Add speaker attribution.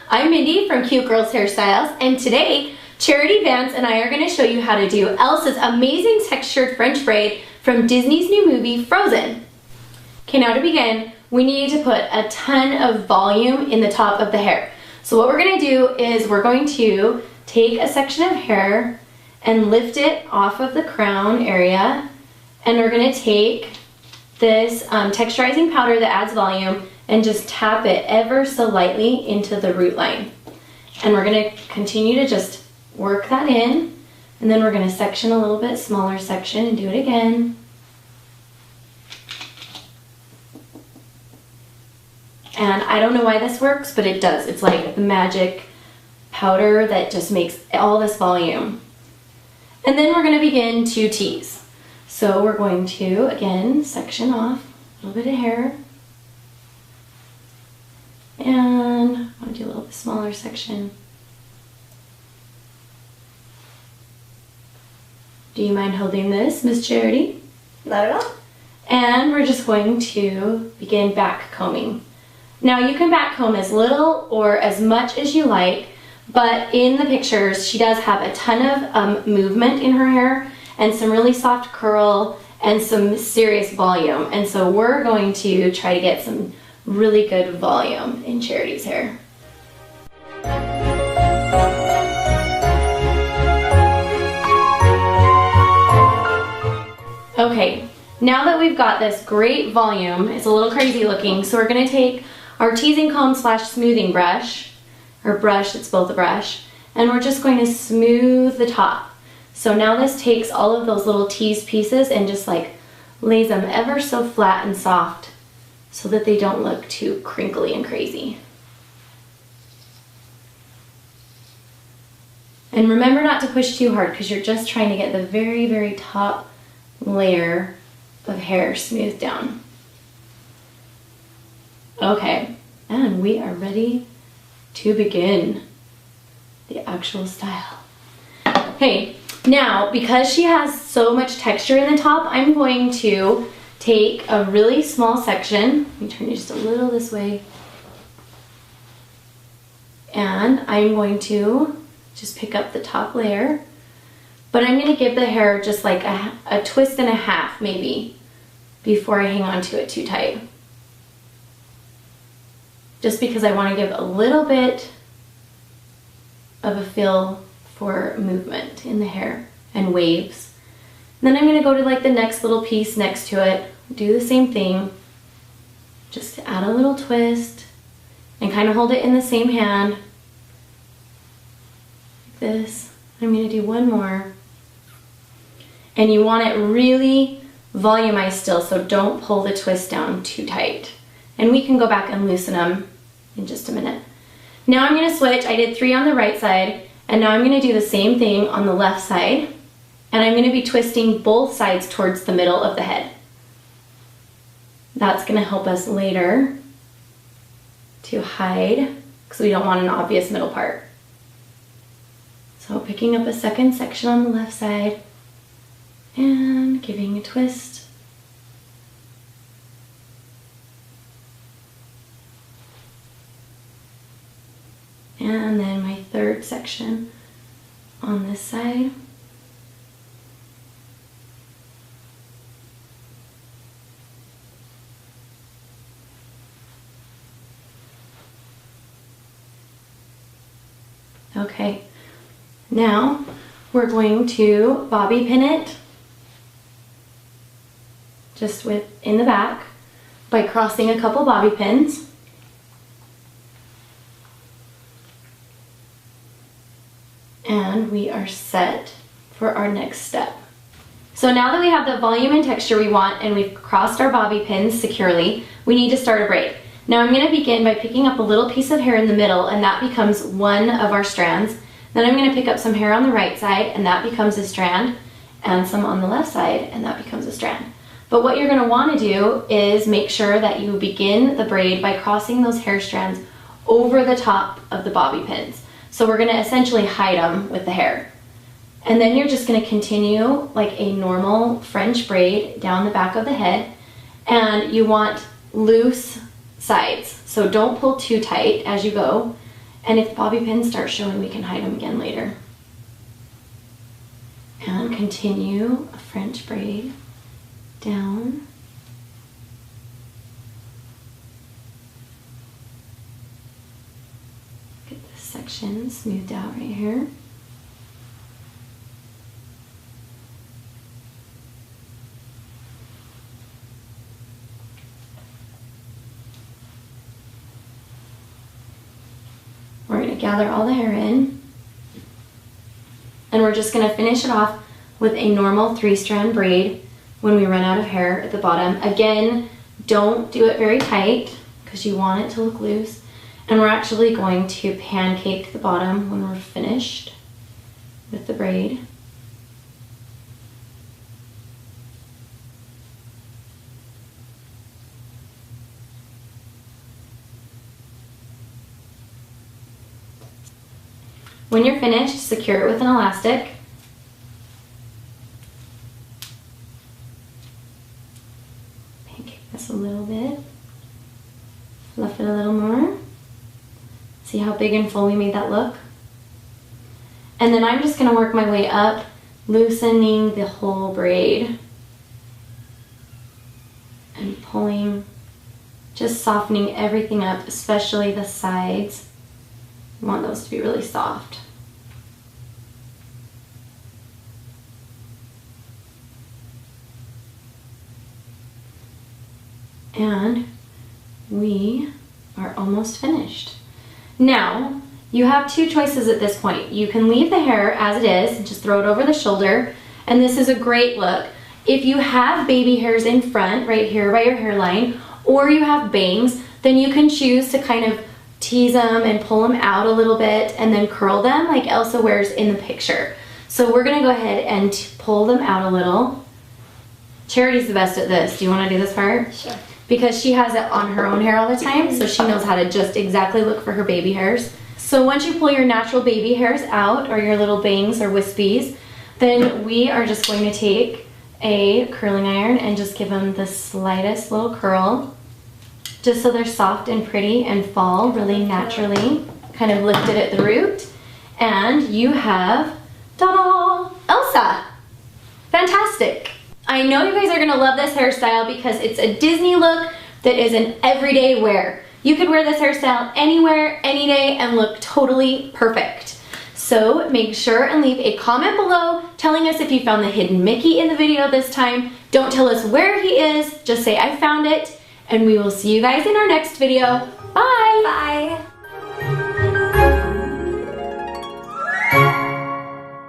Speaker 1: I'm Mindy from Cute Girls Hairstyles, and today Charity Vance and I are going to show you how to do Elsa's amazing textured French braid from Disney's new movie Frozen. Okay, now to begin, we need to put a ton of volume in the top of the hair. So what we're going to do is we're going to take a section of hair and lift it off of the crown area, and we're going to take this texturizing powder that adds volume and just tap it ever so lightly into the root line. And we're going to continue to just work that in, and then we're going to section a little bit smaller section and do it again. And I don't know why this works, but it does. It's like the magic powder that just makes all this volume. And then we're going to begin to tease. So we're going to, again, section off a little bit of hair. And I want to do a little bit smaller section. Do you mind holding this, Miss Charity?
Speaker 2: Not at all.
Speaker 1: And we're just going to begin back combing. Now you can back comb as little or as much as you like, but in the pictures she does have a ton of movement in her hair and some really soft curl and some serious volume. And so we're going to try to get some really good volume in Charity's hair. Okay, now that we've got this great volume, it's a little crazy looking, so we're going to take our teasing comb slash smoothing brush, or brush, it's both a brush, and we're just going to smooth the top. So now this takes all of those little teased pieces and just like lays them ever so flat and soft so that they don't look too crinkly and crazy. And remember not to push too hard because you're just trying to get the very, very top layer of hair smoothed down. Okay, and we are ready to begin the actual style. Okay, now because she has so much texture in the top, I'm going to take a really small section. Let me turn you just a little this way. And I'm going to just pick up the top layer, but I'm going to give the hair just like a twist and a half maybe before I hang on to it too tight. Just because I want to give a little bit of a feel for movement in the hair and waves. And then I'm going to go to like the next little piece next to it, do the same thing, just to add a little twist and kind of hold it in the same hand like this. I'm going to do one more. And you want it really volumized still, so don't pull the twist down too tight. And we can go back and loosen them in just a minute. Now I'm going to switch. I did 3 on the right side, and now I'm going to do the same thing on the left side, and I'm going to be twisting both sides towards the middle of the head. That's going to help us later to hide, because we don't want an obvious middle part. So picking up a second section on the left side and giving a twist. And then my third section on this side. Okay, now we're going to bobby pin it just in the back by crossing a couple bobby pins. And we are set for our next step. So now that we have the volume and texture we want and we've crossed our bobby pins securely, we need to start a braid. Now I'm going to begin by picking up a little piece of hair in the middle, and that becomes one of our strands. Then I'm going to pick up some hair on the right side, and that becomes a strand, and some on the left side, and that becomes a strand. But what you're going to want to do is make sure that you begin the braid by crossing those hair strands over the top of the bobby pins. So we're going to essentially hide them with the hair. And then you're just going to continue like a normal French braid down the back of the head, and you want loose sides. So don't pull too tight as you go, And if bobby pins start showing, we can hide them again later. And continue a French braid down. Get this section smoothed out right here. We're going to gather all the hair in, and we're just going to finish it off with a normal 3-strand braid when we run out of hair at the bottom. Again, don't do it very tight because you want it to look loose. And we're actually going to pancake the bottom when we're finished with the braid. When you're finished, secure it with an elastic. Pancake this a little bit. Fluff it a little more. See how big and full we made that look? And then I'm just going to work my way up, loosening the whole braid. And pulling, just softening everything up, especially the sides. You want those to be really soft. And we are almost finished. Now, you have two choices at this point. You can leave the hair as it is and just throw it over the shoulder, and this is a great look. If you have baby hairs in front, right here by your hairline, or you have bangs, then you can choose to kind of tease them and pull them out a little bit and then curl them like Elsa wears in the picture. So we're gonna go ahead and pull them out a little. Charity's the best at this. Do you wanna do this part?
Speaker 2: Sure.
Speaker 1: Because she has it on her own hair all the time, so she knows how to just exactly look for her baby hairs. So once you pull your natural baby hairs out, or your little bangs or wispies, then we are just going to take a curling iron and just give them the slightest little curl, just so they're soft and pretty and fall really naturally, kind of lifted at the root. And you have, ta-da, Elsa. Fantastic. I know you guys are gonna love this hairstyle because it's a Disney look that is an everyday wear. You could wear this hairstyle anywhere, any day, and look totally perfect. So make sure and leave a comment below telling us if you found the hidden Mickey in the video this time. Don't tell us where he is, just say I found it, and we will see you guys in our next video.